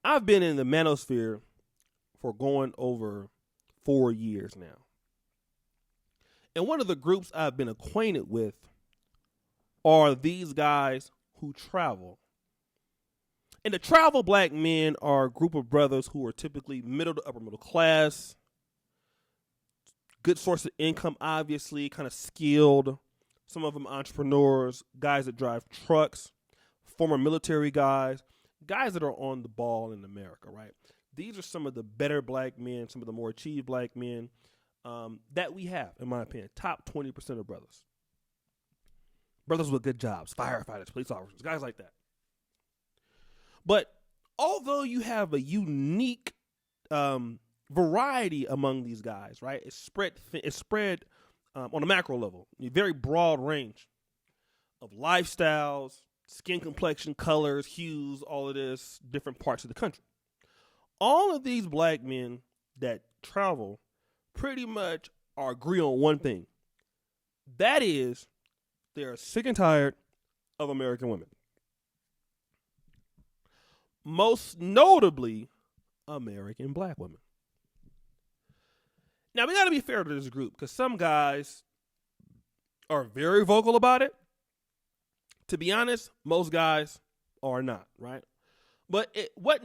I've been in the manosphere for going over 4 years now. And one of the groups I've been acquainted with are these guys who travel. And the travel black men are a group of brothers who are typically middle to upper middle class, good source of income, obviously, kind of skilled. Some of them entrepreneurs, guys that drive trucks, former military guys that are on the ball in America, right? These are some of the better black men, some of the more achieved black men that we have, in my opinion. Top 20% of brothers. Brothers with good jobs, firefighters, police officers, guys like that. But although you have a unique variety among these guys, right? It's spread on a macro level, a very broad range of lifestyles, skin complexion, colors, hues, all of this, different parts of the country. All of these black men that travel pretty much agree on one thing. That is, they're sick and tired of American women. Most notably, American black women. Now, we got to be fair to this group because some guys are very vocal about it. To be honest, most guys are not, right? But what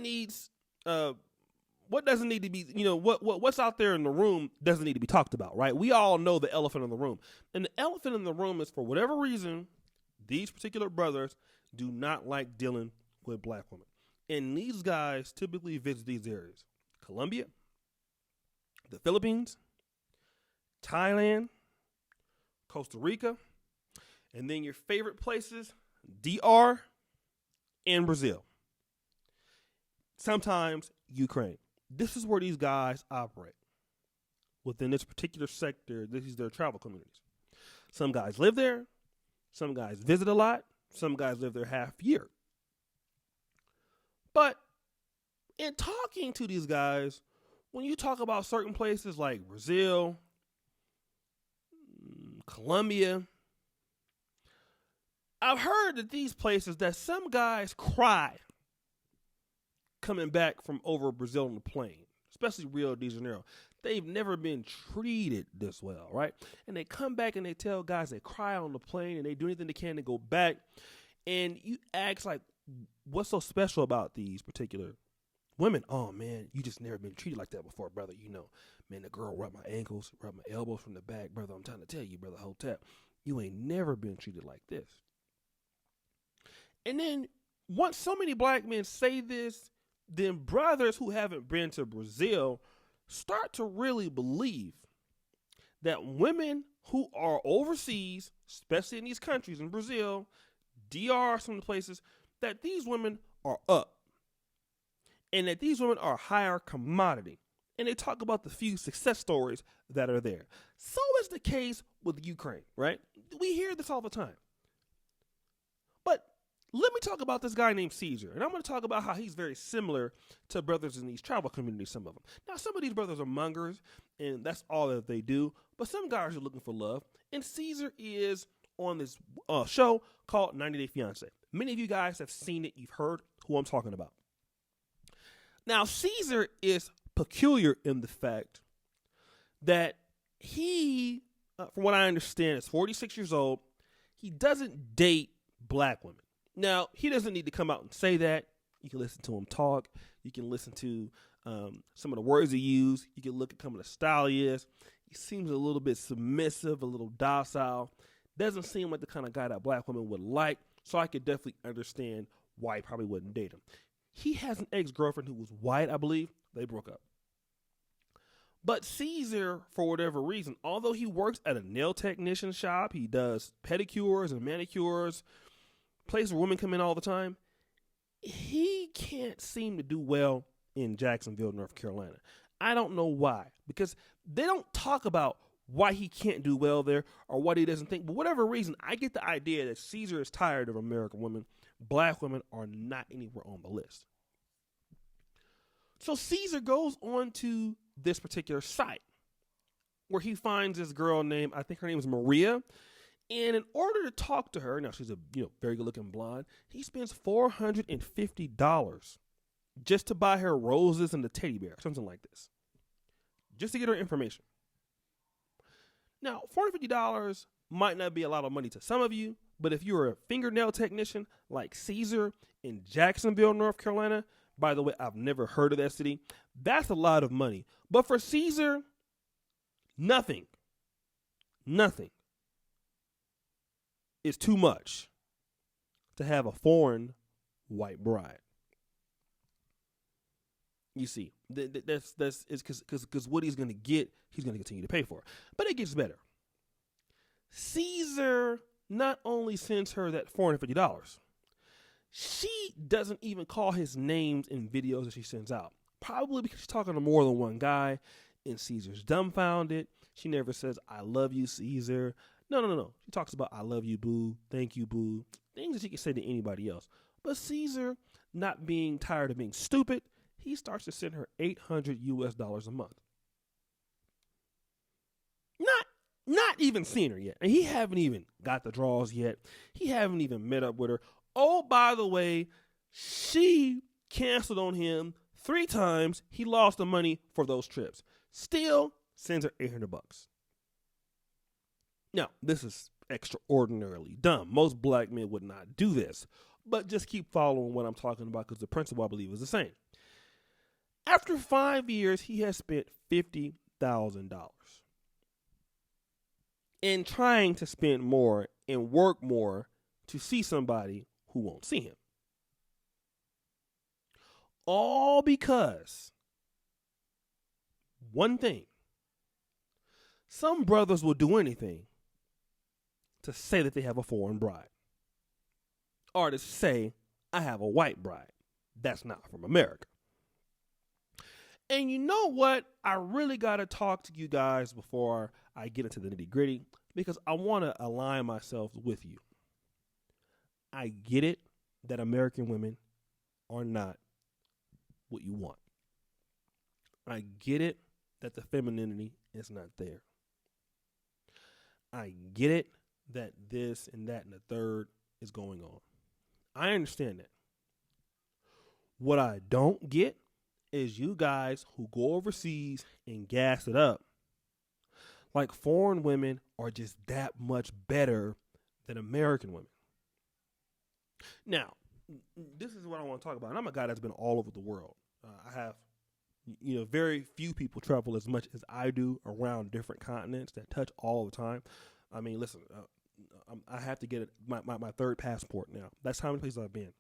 doesn't need to be, what's out there in the room doesn't need to be talked about, right? We all know the elephant in the room. And the elephant in the room is, for whatever reason, these particular brothers do not like dealing with black women. And these guys typically visit these areas: Colombia, the Philippines, Thailand, Costa Rica, and then your favorite places, DR and Brazil. Sometimes Ukraine. This is where these guys operate. Within this particular sector, this is their travel communities. Some guys live there. Some guys visit a lot. Some guys live there half year. But in talking to these guys, when you talk about certain places like Brazil, Colombia, I've heard that these places that some guys cry coming back from over Brazil on the plane, especially Rio de Janeiro. They've never been treated this well, right? And they come back and they tell guys they cry on the plane and they do anything they can to go back. And you ask, like, what's so special about these particular women? Oh, man, you just never been treated like that before, brother. Man, the girl rubbed my ankles, rubbed my elbows from the back. Brother, I'm trying to tell you, brother, Hotep, you ain't never been treated like this. And then once so many black men say this, then brothers who haven't been to Brazil start to really believe that women who are overseas, especially in these countries, in Brazil, DR, some of the places, that these women are up. And that these women are a higher commodity. And they talk about the few success stories that are there. So is the case with Ukraine, right? We hear this all the time. But let me talk about this guy named Caesar. And I'm going to talk about how he's very similar to brothers in these travel communities, some of them. Now, some of these brothers are mongers, and that's all that they do. But some guys are looking for love. And Caesar is on this show called 90 Day Fiance. Many of you guys have seen it. You've heard who I'm talking about. Now, Caesar is peculiar in the fact that he, from what I understand, is 46 years old. He doesn't date black women. Now, he doesn't need to come out and say that. You can listen to him talk. You can listen to some of the words he used. You can look at some of the style he is. He seems a little bit submissive, a little docile. Doesn't seem like the kind of guy that black women would like. So I could definitely understand why he probably wouldn't date him. He has an ex-girlfriend who was white, I believe. They broke up. But Caesar, for whatever reason, although he works at a nail technician shop, he does pedicures and manicures, place where women come in all the time, he can't seem to do well in Jacksonville, North Carolina. I don't know why, because they don't talk about why he can't do well there or what he doesn't think. But whatever reason, I get the idea that Caesar is tired of American women. Black women are not anywhere on the list. So Caesar goes on to this particular site where he finds this girl named, I think her name is Maria. And in order to talk to her, now she's a very good looking blonde, he spends $450 just to buy her roses and a teddy bear, something like this, just to get her information. Now, $450 might not be a lot of money to some of you, but if you're a fingernail technician like Caesar in Jacksonville, North Carolina, by the way, I've never heard of that city, that's a lot of money. But for Caesar, nothing is too much to have a foreign white bride. You see, that's because what he's going to get, he's going to continue to pay for. But it gets better. Caesar not only sends her that $450, she doesn't even call his names in videos that she sends out. Probably because she's talking to more than one guy, and Caesar's dumbfounded. She never says, I love you, Caesar. No. She talks about, I love you, boo. Thank you, boo. Things that she can say to anybody else. But Caesar, not being tired of being stupid, he starts to send her $800 a month. Not even seen her yet. And he haven't even got the draws yet. He haven't even met up with her. Oh, by the way, she canceled on him 3 times. He lost the money for those trips. Still sends her $800. Now, this is extraordinarily dumb. Most black men would not do this. But just keep following what I'm talking about because the principle, I believe, is the same. After 5 years, he has spent $50,000 in trying to spend more and work more to see somebody who won't see him. All because one thing. Some brothers will do anything to say that they have a foreign bride. Or to say, I have a white bride. That's not from America. And you know what? I really got to talk to you guys before I get into the nitty gritty because I want to align myself with you. I get it that American women are not what you want. I get it that the femininity is not there. I get it that this and that and the third is going on. I understand that. What I don't get is you guys who go overseas and gas it up like foreign women are just that much better than American women. Now, this is what I want to talk about. And I'm a guy that's been all over the world. I have, very few people travel as much as I do around different continents that touch all the time. I mean, listen, I have to get my third passport now. That's how many places I've been.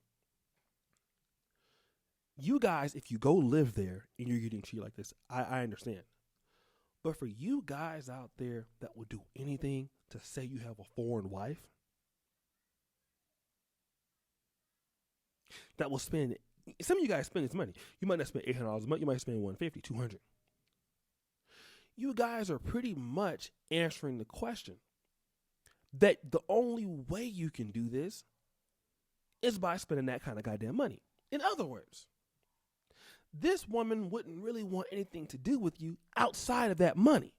You guys, if you go live there and you're getting treated like this, I understand. But for you guys out there that would do anything to say you have a foreign wife, that will spend, some of you guys spend this money. You might not spend $800 a month. You might spend $150, $200. You guys are pretty much answering the question that the only way you can do this is by spending that kind of goddamn money. In other words, this woman wouldn't really want anything to do with you outside of that money.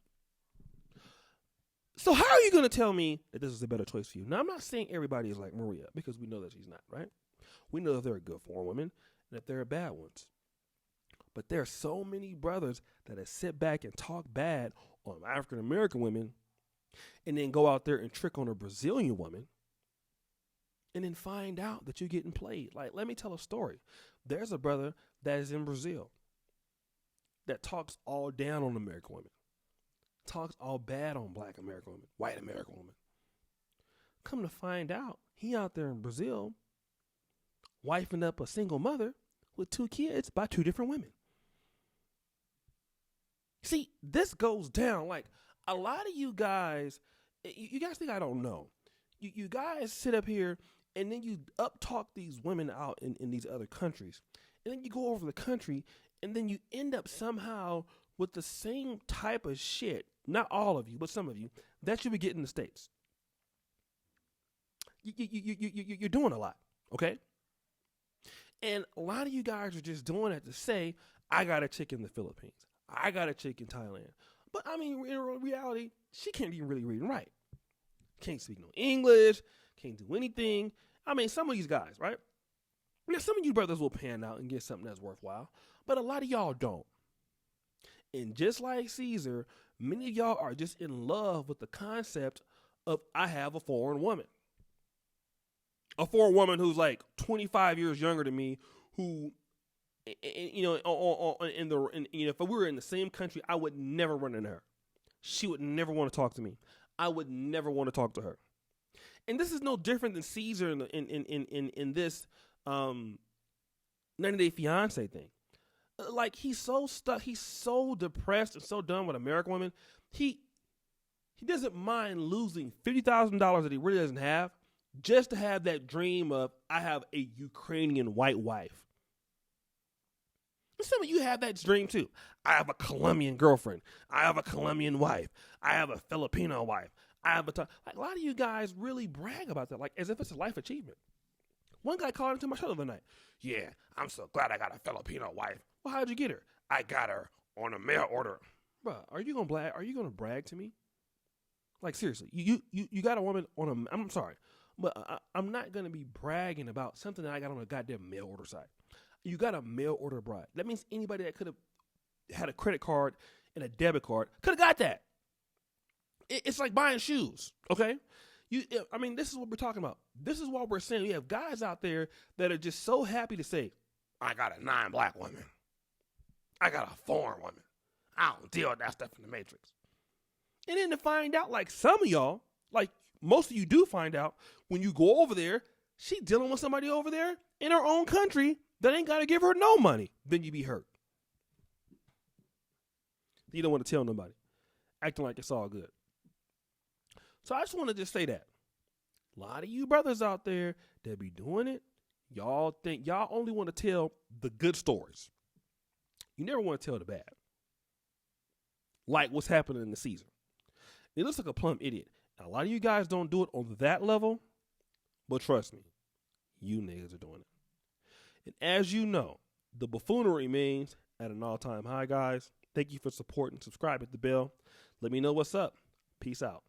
So how are you going to tell me that this is a better choice for you? Now, I'm not saying everybody is like Maria because we know that she's not, right? We know that there are good foreign women and that there are bad ones. But there are so many brothers that sit back and talk bad on African-American women and then go out there and trick on a Brazilian woman and then find out that you're getting played. Like, let me tell a story. There's a brother that is in Brazil that talks all down on American women, talks all bad on black American women, white American women. Come to find out, he out there in Brazil wifing up a single mother with 2 kids by 2 different women. See, this goes down. Like, a lot of you guys think I don't know. You guys sit up here and then you up-talk these women out in these other countries. And then you go over the country and then you end up somehow with the same type of shit, not all of you, but some of you, that you would get in the States. You're doing a lot, okay? And a lot of you guys are just doing it to say, I got a chick in the Philippines. I got a chick in Thailand. But, I mean, in reality, she can't even really read and write. Can't speak no English. Can't do anything. I mean, some of these guys, right? Now, some of you brothers will pan out and get something that's worthwhile, but a lot of y'all don't. And just like Caesar, many of y'all are just in love with the concept of I have a foreign woman. A foreign woman who's like 25 years younger than me, who, you know, if we were in the same country, I would never run into her. She would never want to talk to me. I would never want to talk to her. And this is no different than Caesar in this 90-Day Fiance thing. Like, he's so stuck, he's so depressed and so done with American women. He doesn't mind losing $50,000 that he really doesn't have just to have that dream of, I have a Ukrainian white wife. And some of you have that dream too. I have a Colombian girlfriend. I have a Colombian wife. I have a Filipino wife. I have like, a lot of you guys really brag about that, like as if it's a life achievement. One guy called into my show the other night. Yeah, I'm so glad I got a Filipino wife. Well, how'd you get her? I got her on a mail order. Bruh, are you gonna brag to me? Like, seriously, you got a woman on I'm sorry, but I'm not gonna be bragging about something that I got on a goddamn mail order site. You got a mail order bride. That means anybody that could have had a credit card and a debit card could have got that. It's like buying shoes, okay? This is what we're talking about. This is what we're saying. We have guys out there that are just so happy to say, I got a non-black woman. I got a foreign woman. I don't deal with that stuff in the Matrix. And then to find out, like some of y'all, like most of you do find out, when you go over there, she dealing with somebody over there in her own country that ain't got to give her no money. Then you be hurt. You don't want to tell nobody. Acting like it's all good. So I just want to just say that. A lot of you brothers out there that be doing it, y'all think y'all only want to tell the good stories. You never want to tell the bad. Like what's happening in the season. It looks like a plumb idiot. And a lot of you guys don't do it on that level, but trust me, you niggas are doing it. And as you know, the buffoonery remains at an all-time high, guys. Thank you for supporting. Subscribe, hit the bell. Let me know what's up. Peace out.